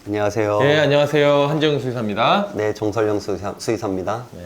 안녕하세요. 네, 안녕하세요. 한정훈 수의사입니다. 네, 정설영 수의사입니다. 네,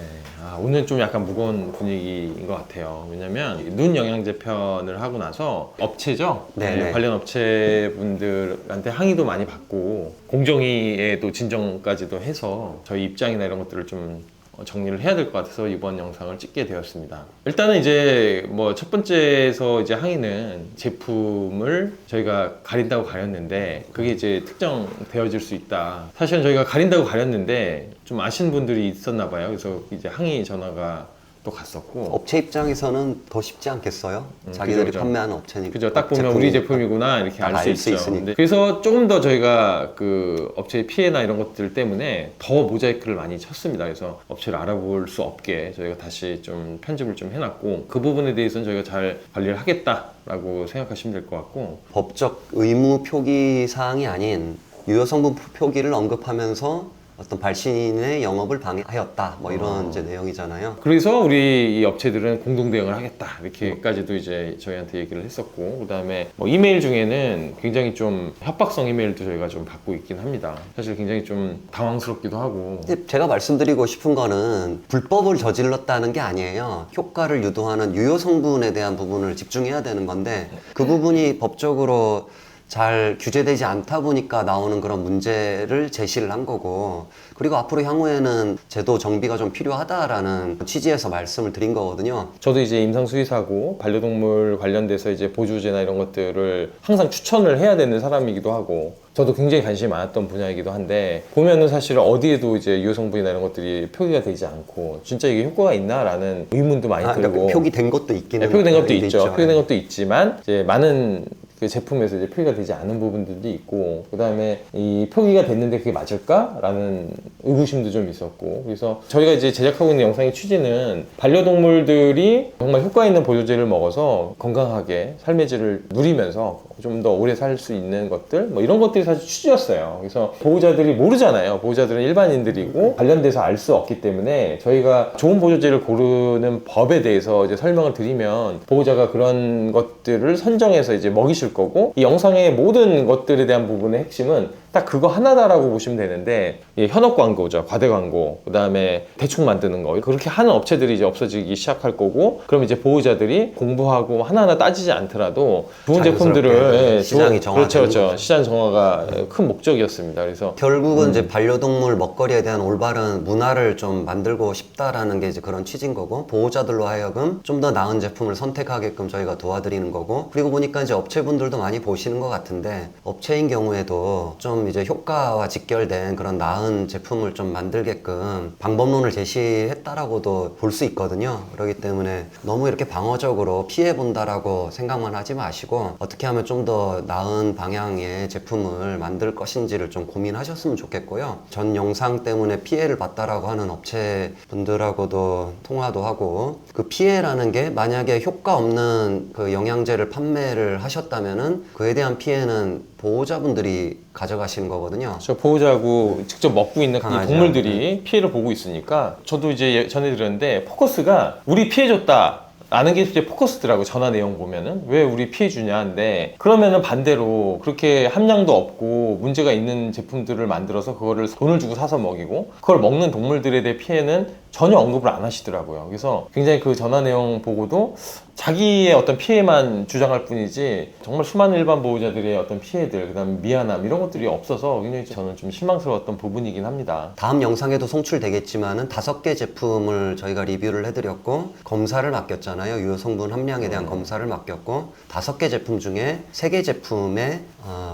오늘 좀 약간 무거운 분위기인 것 같아요. 왜냐면 눈 영양제 편을 하고 나서 업체죠? 네네. 관련 업체분들한테 항의도 많이 받고 공정위에도 진정까지도 해서 저희 입장이나 이런 것들을 좀 정리를 해야 될 것 같아서 이번 영상을 찍게 되었습니다. 일단은 이제 뭐 첫 번째에서 이제 항의는 제품을 저희가 가린다고 가렸는데 그게 이제 특정되어질 수 있다. 사실은 저희가 가린다고 가렸는데 좀 아시는 분들이 있었나 봐요. 그래서 이제 항의 전화가 또 갔었고. 업체 입장에서는 더 쉽지 않겠어요? 자기들이 그죠. 판매하는 업체니까. 그죠. 딱 보면 우리 제품이구나 이렇게 알 수 있죠. 근데 그래서 조금 더 저희가 그 업체의 피해나 이런 것들 때문에 더 모자이크를 많이 쳤습니다. 그래서 업체를 알아볼 수 없게 저희가 다시 좀 편집을 좀 해놨고 그 부분에 대해서는 저희가 잘 관리를 하겠다라고 생각하시면 될 것 같고. 법적 의무 표기 사항이 아닌 유효 성분 표기를 언급하면서 어떤 발신인의 영업을 방해하였다 뭐 이런 이제 내용이잖아요. 그래서 우리 이 업체들은 공동 대응을 하겠다 이렇게까지도 이제 저희한테 얘기를 했었고, 그 다음에 뭐 이메일 중에는 굉장히 좀 협박성 이메일도 저희가 좀 받고 있긴 합니다. 사실 굉장히 좀 당황스럽기도 하고. 근데 제가 말씀드리고 싶은 거는 불법을 저질렀다는 게 아니에요. 효과를 유도하는 유효 성분에 대한 부분을 집중해야 되는 건데 그 부분이 법적으로 잘 규제되지 않다 보니까 나오는 그런 문제를 제시를 한 거고, 그리고 앞으로 향후에는 제도 정비가 좀 필요하다라는 취지에서 말씀을 드린 거거든요. 저도 이제 임상수의사고 반려동물 관련돼서 이제 보조제나 이런 것들을 항상 추천을 해야 되는 사람이기도 하고, 저도 굉장히 관심이 많았던 분야이기도 한데 보면은 사실 어디에도 이제 유효 성분이나 이런 것들이 표기가 되지 않고 진짜 이게 효과가 있나라는 의문도 많이 들고. 그러니까 표기된 것도 있기는 표기된 것도 있죠. 표기된 것도 있지만 이제 많은 그 제품에서 이제 표기가 되지 않은 부분들도 있고, 그 다음에 이 표기가 됐는데 그게 맞을까라는 의구심도 좀 있었고, 그래서 저희가 이제 제작하고 있는 영상의 취지는 반려동물들이 정말 효과 있는 보조제를 먹어서 건강하게 삶의 질을 누리면서 좀 더 오래 살 수 있는 것들, 뭐 이런 것들이 사실 취지였어요. 그래서 보호자들이 모르잖아요. 보호자들은 일반인들이고 관련돼서 알 수 없기 때문에 저희가 좋은 보조제를 고르는 법에 대해서 이제 설명을 드리면 보호자가 그런 것들을 선정해서 이제 먹이실 거고, 이 영상의 모든 것들에 대한 부분의 핵심은 딱 그거 하나다라고 보시면 되는데, 현업 광고죠. 과대 광고, 그 다음에 대충 만드는 거, 그렇게 하는 업체들이 이제 없어지기 시작할 거고, 그럼 이제 보호자들이 공부하고 하나하나 따지지 않더라도 좋은 제품들을 시장이 정화되는 그렇죠. 시장 정화가 큰 목적이었습니다. 그래서 결국은 이제 반려동물 먹거리에 대한 올바른 문화를 좀 만들고 싶다라는 게 이제 그런 취지인 거고, 보호자들로 하여금 좀 더 나은 제품을 선택하게끔 저희가 도와드리는 거고, 그리고 보니까 이제 업체분들도 많이 보시는 것 같은데 업체인 경우에도 좀 이제 효과와 직결된 그런 나은 제품을 좀 만들게끔 방법론을 제시했다라고도 볼 수 있거든요. 그렇기 때문에 너무 이렇게 방어적으로 피해 본다라고 생각만 하지 마시고 어떻게 하면 좀 더 나은 방향의 제품을 만들 것인지를 좀 고민하셨으면 좋겠고요. 전 영상 때문에 피해를 봤다라고 하는 업체분들하고도 통화도 하고, 그 피해라는 게 만약에 효과 없는 그 영양제를 판매를 하셨다면은 그에 대한 피해는 보호자분들이 가져가시는 거거든요. 저 보호자하고 직접 먹고 있는 이 동물들이 네. 피해를 보고 있으니까, 저도 이제 전해 들었는데 포커스가 우리 피해줬다 라는 게 이제 포커스더라고. 전화 내용 보면은 왜 우리 피해 주냐인데, 그러면은 반대로 그렇게 함량도 없고 문제가 있는 제품들을 만들어서 그거를 돈을 주고 사서 먹이고 그걸 먹는 동물들에 대해 피해는 전혀 언급을 안 하시더라고요. 그래서 굉장히 그 전화 내용 보고도 자기의 어떤 피해만 주장할 뿐이지 정말 수많은 일반 보호자들의 어떤 피해들, 그 다음에 미안함 이런 것들이 없어서 굉장히 저는 좀 실망스러웠던 부분이긴 합니다. 다음 영상에도 송출되겠지만은 5개 제품을 저희가 리뷰를 해드렸고 검사를 맡겼잖아요. 유효 성분 함량에 대한 검사를 맡겼고 5개 제품 중에 3개 제품의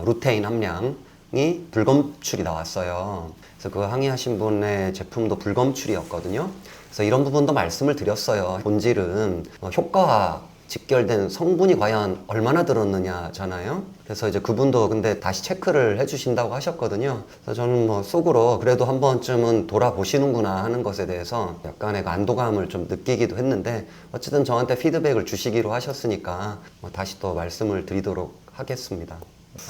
루테인 함량이 불검출이 나왔어요. 그래서 그 항의하신 분의 제품도 불검출이었거든요. 그래서 이런 부분도 말씀을 드렸어요. 본질은 효과와 직결된 성분이 과연 얼마나 들었느냐잖아요. 그래서 이제 그분도 근데 다시 체크를 해주신다고 하셨거든요. 그래서 저는 뭐 속으로 그래도 한 번쯤은 돌아보시는구나 하는 것에 대해서 약간의 안도감을 좀 느끼기도 했는데, 어쨌든 저한테 피드백을 주시기로 하셨으니까 다시 또 말씀을 드리도록 하겠습니다.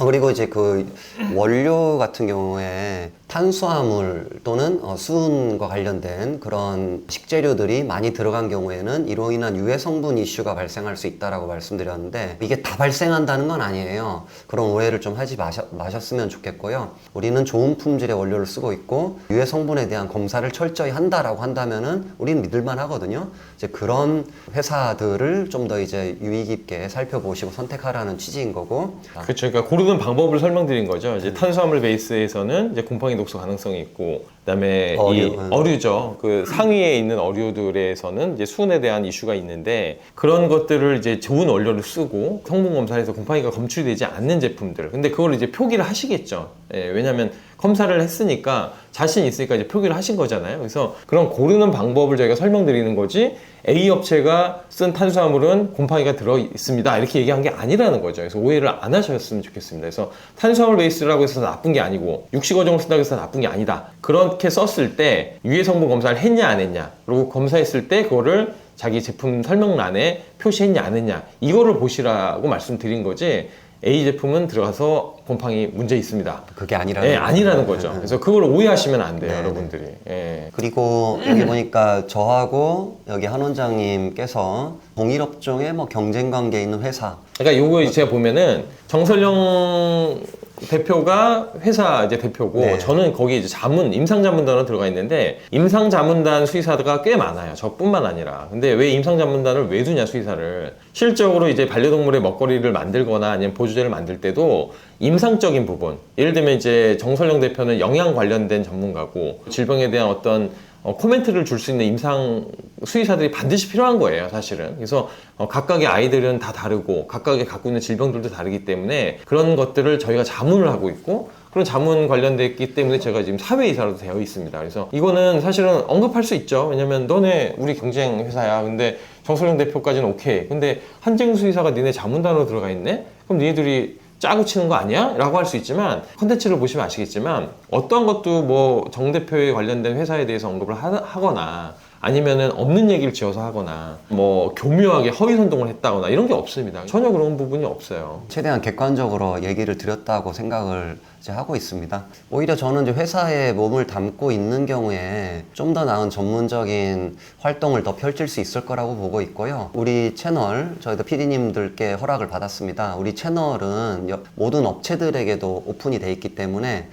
그리고 이제 그 원료 같은 경우에 탄수화물 또는 수은과 관련된 그런 식재료들이 많이 들어간 경우에는 이로 인한 유해 성분 이슈가 발생할 수 있다라고 말씀드렸는데, 이게 다 발생한다는 건 아니에요. 그런 오해를 좀 하지 마셨으면 좋겠고요. 우리는 좋은 품질의 원료를 쓰고 있고 유해 성분에 대한 검사를 철저히 한다라고 한다면은 우리는 믿을만 하거든요. 이제 그런 회사들을 좀 더 이제 유의 깊게 살펴보시고 선택하라는 취지인 거고. 그렇죠. 그러니까 고르는 방법을 설명드린 거죠. 이제 탄수화물 베이스에서는 이제 곰팡이 독소 가능성이 있고, 그다음에 이 어류죠. 그 상위에 있는 어류들에서는 이제 수은에 대한 이슈가 있는데, 그런 것들을 이제 좋은 원료를 쓰고 성분 검사에서 곰팡이가 검출되지 않는 제품들. 근데 그걸 이제 표기를 하시겠죠. 예, 왜냐하면 검사를 했으니까 자신 있으니까 이제 표기를 하신 거잖아요. 그래서 그런 고르는 방법을 저희가 설명드리는 거지, A 업체가 쓴 탄수화물은 곰팡이가 들어 있습니다 이렇게 얘기한 게 아니라는 거죠. 그래서 오해를 안 하셨으면 좋겠습니다. 그래서 탄수화물 베이스라고 해서 나쁜 게 아니고 육식어종을 쓴다고 해서 나쁜 게 아니다. 그렇게 썼을 때 유해 성분 검사를 했냐 안 했냐, 그리고 검사했을 때 그거를 자기 제품 설명란에 표시했냐 안 했냐, 이거를 보시라고 말씀드린 거지, A 제품은 들어가서 곰팡이 문제 있습니다, 그게 아니라는, 예, 아니라는 거죠. 그래서 그걸 오해하시면 안 돼요, 네네. 여러분들이. 예. 그리고 여기 보니까 저하고 여기 한 원장님께서 동일 업종에 뭐 경쟁 관계에 있는 회사. 그러니까 요거 제가 보면은 정설영 대표가 회사 이제 대표고, 네. 저는 거기 이제 임상자문단으로 들어가 있는데, 임상자문단 수의사가 꽤 많아요. 저뿐만 아니라. 근데 왜 임상자문단을 왜 두냐, 수의사를. 실적으로 이제 반려동물의 먹거리를 만들거나 아니면 보조제를 만들 때도 임상적인 부분, 예를 들면 이제 정설영 대표는 영양 관련된 전문가고, 질병에 대한 어떤 코멘트를 줄 수 있는 임상 수의사들이 반드시 필요한 거예요, 사실은. 그래서 각각의 아이들은 다 다르고 각각의 갖고 있는 질병들도 다르기 때문에 그런 것들을 저희가 자문을 하고 있고, 그런 자문 관련됐기 때문에 제가 지금 사회이사로 되어 있습니다. 그래서 이거는 사실은 언급할 수 있죠. 왜냐면 너네 우리 경쟁 회사야. 근데 정설영 대표까지는 오케이. 근데 한쟁 수의사가 니네 자문단으로 들어가 있네? 그럼 니네들이 짜고 치는 거 아니야? 라고 할 수 있지만, 컨텐츠를 보시면 아시겠지만 어떠한 것도 뭐 정 대표에 관련된 회사에 대해서 언급을 하거나 아니면은 없는 얘기를 지어서 하거나 뭐 교묘하게 허위 선동을 했다거나 이런 게 없습니다. 전혀 그런 부분이 없어요. 최대한 객관적으로 얘기를 드렸다고 생각을 이제 하고 있습니다. 오히려 저는 이제 회사에 몸을 담고 있는 경우에 좀 더 나은 전문적인 활동을 더 펼칠 수 있을 거라고 보고 있고요. 우리 채널, 저희도 PD님들께 허락을 받았습니다. 우리 채널은 모든 업체들에게도 오픈이 돼 있기 때문에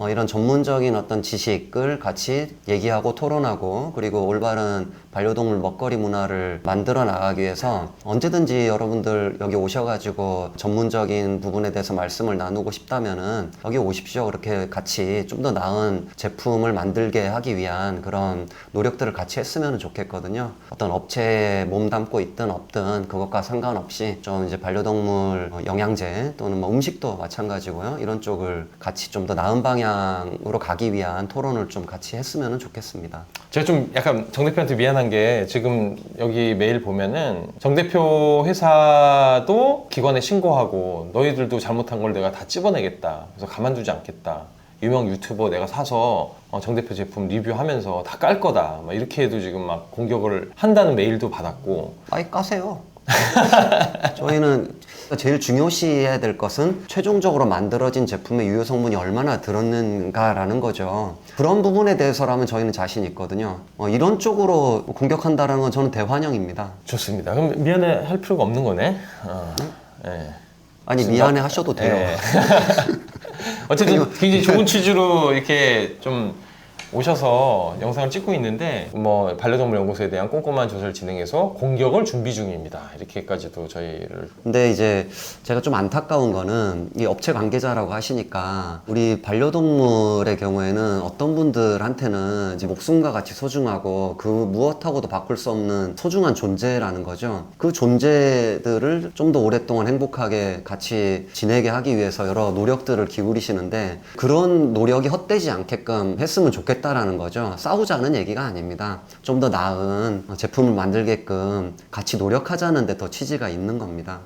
이런 전문적인 어떤 지식을 같이 얘기하고 토론하고, 그리고 올바른 반려동물 먹거리 문화를 만들어 나가기 위해서 언제든지 여러분들 여기 오셔가지고 전문적인 부분에 대해서 말씀을 나누고 싶다면은 여기 오십시오. 그렇게 같이 좀 더 나은 제품을 만들게 하기 위한 그런 노력들을 같이 했으면 좋겠거든요. 어떤 업체에 몸 담고 있든 없든 그것과 상관없이 좀 이제 반려동물 영양제 또는 뭐 음식도 마찬가지고요. 이런 쪽을 같이 좀 더 나은 방향으로 가기 위한 토론을 좀 같이 했으면 좋겠습니다. 제가 좀 약간 정 대표한테 미안한 게, 지금 여기 메일 보면은 정 대표 회사도 기관에 신고하고 너희들도 잘못한 걸 내가 다 찝어내겠다, 그래서 가만두지 않겠다, 유명 유튜버 내가 사서 정 대표 제품 리뷰하면서 다 깔 거다, 막 이렇게 해도 지금 막 공격을 한다는 메일도 받았고. 아이 까세요. 저희는 제일 중요시해야 될 것은 최종적으로 만들어진 제품의 유효 성분이 얼마나 들었는가라는 거죠. 그런 부분에 대해서라면 저희는 자신 있거든요. 이런 쪽으로 공격한다는 건 저는 대환영입니다. 좋습니다. 그럼 미안해 할 필요가 없는 거네. 네. 아니 미안해 하셔도 돼요. 네. 어쨌든 굉장히 좋은 취지로 이렇게 좀 오셔서 영상을 찍고 있는데, 뭐 반려동물 연구소에 대한 꼼꼼한 조사를 진행해서 공격을 준비 중입니다, 이렇게까지도 저희를. 근데 이제 제가 좀 안타까운 거는, 이 업체 관계자라고 하시니까 우리 반려동물의 경우에는 어떤 분들한테는 이제 목숨과 같이 소중하고 그 무엇하고도 바꿀 수 없는 소중한 존재라는 거죠. 그 존재들을 좀 더 오랫동안 행복하게 같이 지내게 하기 위해서 여러 노력들을 기울이시는데, 그런 노력이 헛되지 않게끔 했으면 좋겠다라는 거죠. 싸우자는 얘기가 아닙니다. 좀 더 나은 제품을 만들게끔 같이 노력하자는 데 더 취지가 있는 겁니다.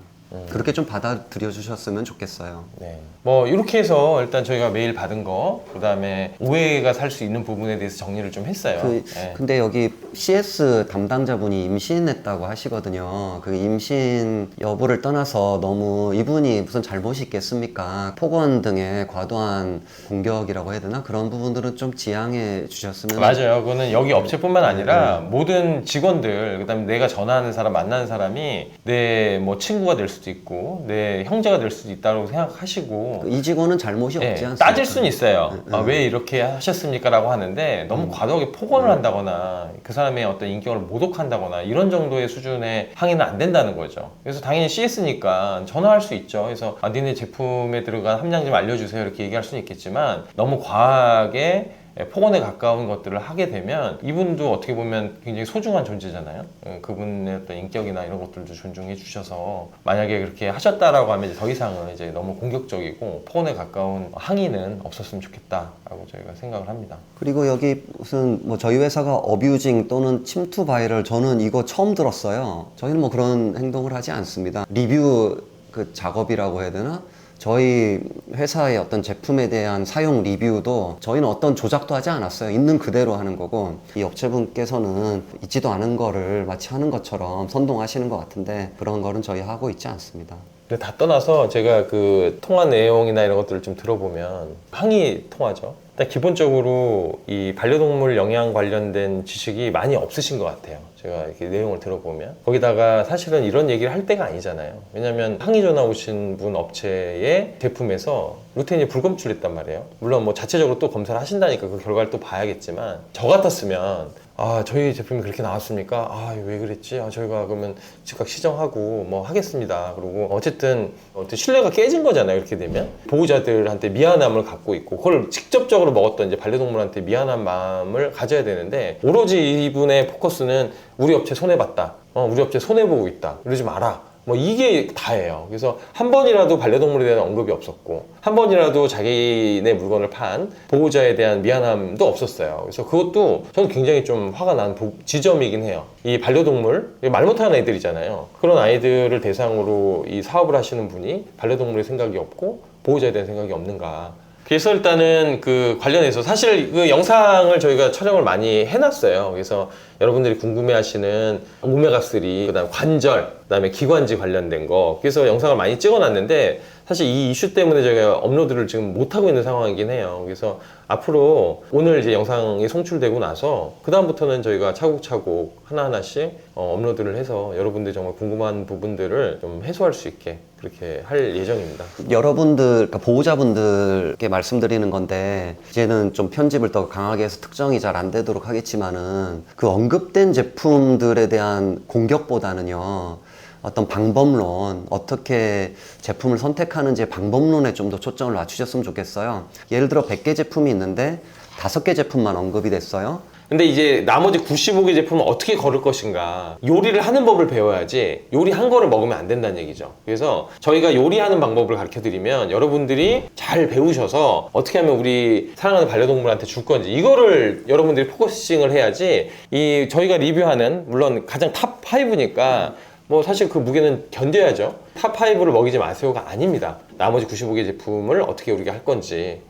그렇게 좀 받아들여 주셨으면 좋겠어요. 네. 뭐 이렇게 해서 일단 저희가 메일 받은 거, 그다음에 오해가 살 수 있는 부분에 대해서 정리를 좀 했어요. 네. 근데 여기 CS 담당자분이 임신했다고 하시거든요. 그 임신 여부를 떠나서 너무 이분이 무슨 잘못이 있겠습니까? 폭언 등의 과도한 공격이라고 해야 되나? 그런 부분들은 좀 지양해 주셨으면. 맞아요. 그거는 여기 업체뿐만 아니라 모든 직원들, 그다음에 내가 전화하는 사람, 만나는 사람이 내 뭐 친구가 될 수도 있고 내 형제가 될 수도 있다고 생각하시고, 이 직원은 잘못이 없지 않습니까? 따질 수는 있어요. 왜 이렇게 하셨습니까? 라고 하는데 너무 과도하게 폭언을 한다거나 그 사람의 어떤 인격을 모독한다거나 이런 정도의 수준의 항의는 안 된다는 거죠. 그래서 당연히 CS니까 전화할 수 있죠. 그래서 니네 제품에 들어간 함량 좀 알려주세요 이렇게 얘기할 수는 있겠지만, 너무 과하게 폭언에 가까운 것들을 하게 되면 이분도 어떻게 보면 굉장히 소중한 존재잖아요. 그분의 어떤 인격이나 이런 것들도 존중해 주셔서 만약에 그렇게 하셨다라고 하면 이제 더 이상은 이제 너무 공격적이고 폭언에 가까운 항의는 없었으면 좋겠다라고 저희가 생각을 합니다. 그리고 여기 무슨 뭐 저희 회사가 어뷰징 또는 침투 바이럴, 저는 이거 처음 들었어요. 저희는 뭐 그런 행동을 하지 않습니다. 리뷰 그 작업이라고 해야 되나? 저희 회사의 어떤 제품에 대한 사용 리뷰도 저희는 어떤 조작도 하지 않았어요. 있는 그대로 하는 거고, 이 업체분께서는 있지도 않은 거를 마치 하는 것처럼 선동하시는 것 같은데 그런 거는 저희 하고 있지 않습니다. 근데 다 떠나서 제가 그 통화 내용이나 이런 것들을 좀 들어보면 항의 통화죠. 일단 기본적으로 이 반려동물 영양 관련된 지식이 많이 없으신 것 같아요. 제가 이렇게 내용을 들어보면. 거기다가 사실은 이런 얘기를 할 때가 아니잖아요. 왜냐면 항의 전화 오신 분 업체의 제품에서 루테인이 불검출했단 말이에요. 물론 뭐 자체적으로 또 검사를 하신다니까 그 결과를 또 봐야겠지만, 저 같았으면 저희 제품이 그렇게 나왔습니까? 왜 그랬지? 저희가 그러면 즉각 시정하고 뭐 하겠습니다. 그리고 어쨌든 신뢰가 깨진 거잖아요. 이렇게 되면 보호자들한테 미안함을 갖고 있고, 그걸 직접적으로 먹었던 이제 반려동물한테 미안한 마음을 가져야 되는데, 오로지 이분의 포커스는 우리 업체 손해봤다, 우리 업체 손해보고 있다, 이러지 마라, 뭐 이게 다예요. 그래서 한 번이라도 반려동물에 대한 언급이 없었고, 한 번이라도 자기네 물건을 판 보호자에 대한 미안함도 없었어요. 그래서 그것도 저는 굉장히 좀 화가 난 지점이긴 해요. 이 반려동물, 말 못하는 아이들이잖아요. 그런 아이들을 대상으로 이 사업을 하시는 분이 반려동물의 생각이 없고 보호자에 대한 생각이 없는가. 그래서 일단은 그 관련해서 사실 그 영상을 저희가 촬영을 많이 해놨어요. 그래서 여러분들이 궁금해하시는 오메가3, 그다음에 관절, 그다음에 기관지 관련된 거, 그래서 영상을 많이 찍어놨는데 사실 이 이슈 때문에 저희가 업로드를 지금 못하고 있는 상황이긴 해요. 그래서 앞으로 오늘 이제 영상이 송출되고 나서 그 다음부터는 저희가 차곡차곡 하나하나씩 업로드를 해서 여러분들이 정말 궁금한 부분들을 좀 해소할 수 있게 그렇게 할 예정입니다. 여러분들, 그러니까 보호자분들께 말씀드리는 건데, 이제는 좀 편집을 더 강하게 해서 특정이 잘 안 되도록 하겠지만은, 그 언급된 제품들에 대한 공격보다는요, 어떤 방법론, 어떻게 제품을 선택하는지 방법론에 좀 더 초점을 맞추셨으면 좋겠어요. 예를 들어 100개 제품이 있는데 5개 제품만 언급이 됐어요. 근데 이제 나머지 95개 제품은 어떻게 걸을 것인가, 요리를 하는 법을 배워야지 요리한 거를 먹으면 안 된다는 얘기죠. 그래서 저희가 요리하는 방법을 가르쳐 드리면 여러분들이 잘 배우셔서 어떻게 하면 우리 사랑하는 반려동물한테 줄 건지, 이거를 여러분들이 포커싱을 해야지, 이 저희가 리뷰하는, 물론 가장 탑 5니까 뭐 사실 그 무게는 견뎌야죠. 탑5를 먹이지 마세요가 아닙니다. 나머지 95개 제품을 어떻게 우리가 할 건지,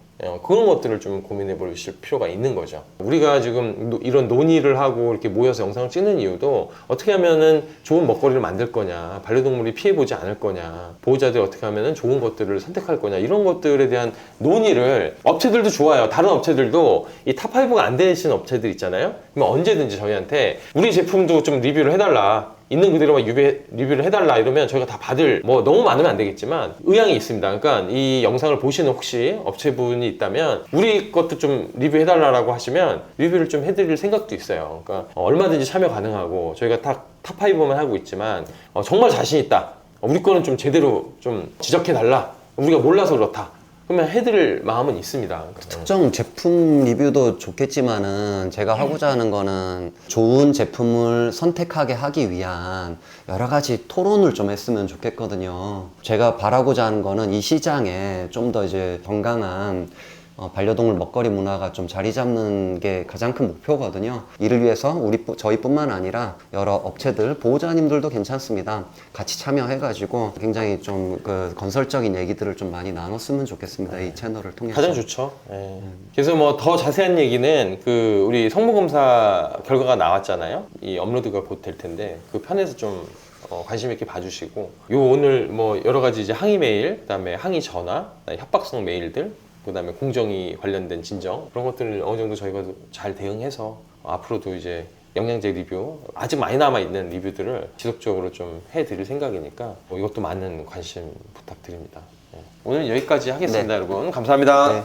그런 것들을 좀 고민해 보실 필요가 있는 거죠. 우리가 지금 이런 논의를 하고 이렇게 모여서 영상을 찍는 이유도, 어떻게 하면은 좋은 먹거리를 만들 거냐, 반려동물이 피해보지 않을 거냐, 보호자들이 어떻게 하면은 좋은 것들을 선택할 거냐, 이런 것들에 대한 논의를, 업체들도 좋아요. 다른 업체들도 이 탑5가 안 되신 업체들 있잖아요. 그러면 언제든지 저희한테 우리 제품도 좀 리뷰를 해달라, 있는 그대로만 리뷰를 해달라 이러면 저희가 다 받을, 뭐 너무 많으면 안 되겠지만 의향이 있습니다. 그러니까 이 영상을 보시는 혹시 업체분이 있다면 우리 것도 좀 리뷰해달라고 하시면 리뷰를 좀 해드릴 생각도 있어요. 그러니까 얼마든지 참여 가능하고, 저희가 탑5만 하고 있지만 정말 자신 있다, 우리 거는 좀 제대로 좀 지적해달라, 우리가 몰라서 그렇다, 그러면 해드릴 마음은 있습니다. 특정 제품 리뷰도 좋겠지만은, 제가 하고자 하는 거는 좋은 제품을 선택하게 하기 위한 여러 가지 토론을 좀 했으면 좋겠거든요. 제가 바라고자 하는 거는 이 시장에 좀 더 이제 건강한 반려동물 먹거리 문화가 좀 자리 잡는 게 가장 큰 목표거든요. 이를 위해서 저희뿐만 아니라 여러 업체들, 보호자님들도 괜찮습니다. 같이 참여해가지고 굉장히 좀 그 건설적인 얘기들을 좀 많이 나눴으면 좋겠습니다. 이 채널을 통해서. 가장 좋죠. 예. 그래서 뭐 더 자세한 얘기는 그 우리 성모검사 결과가 나왔잖아요. 이 업로드가 곧 될 텐데 그 편에서 좀 관심 있게 봐주시고 요 오늘 뭐 여러 가지 이제 항의 메일, 그다음에 항의 전화, 그다음에 협박성 메일들, 그다음에 공정위 관련된 진정 그런 것들을 어느 정도 저희가 잘 대응해서 앞으로도 이제 영양제 리뷰 아직 많이 남아 있는 리뷰들을 지속적으로 좀 해드릴 생각이니까 이것도 많은 관심 부탁드립니다. 오늘 여기까지 하겠습니다, 네. 여러분. 감사합니다. 네.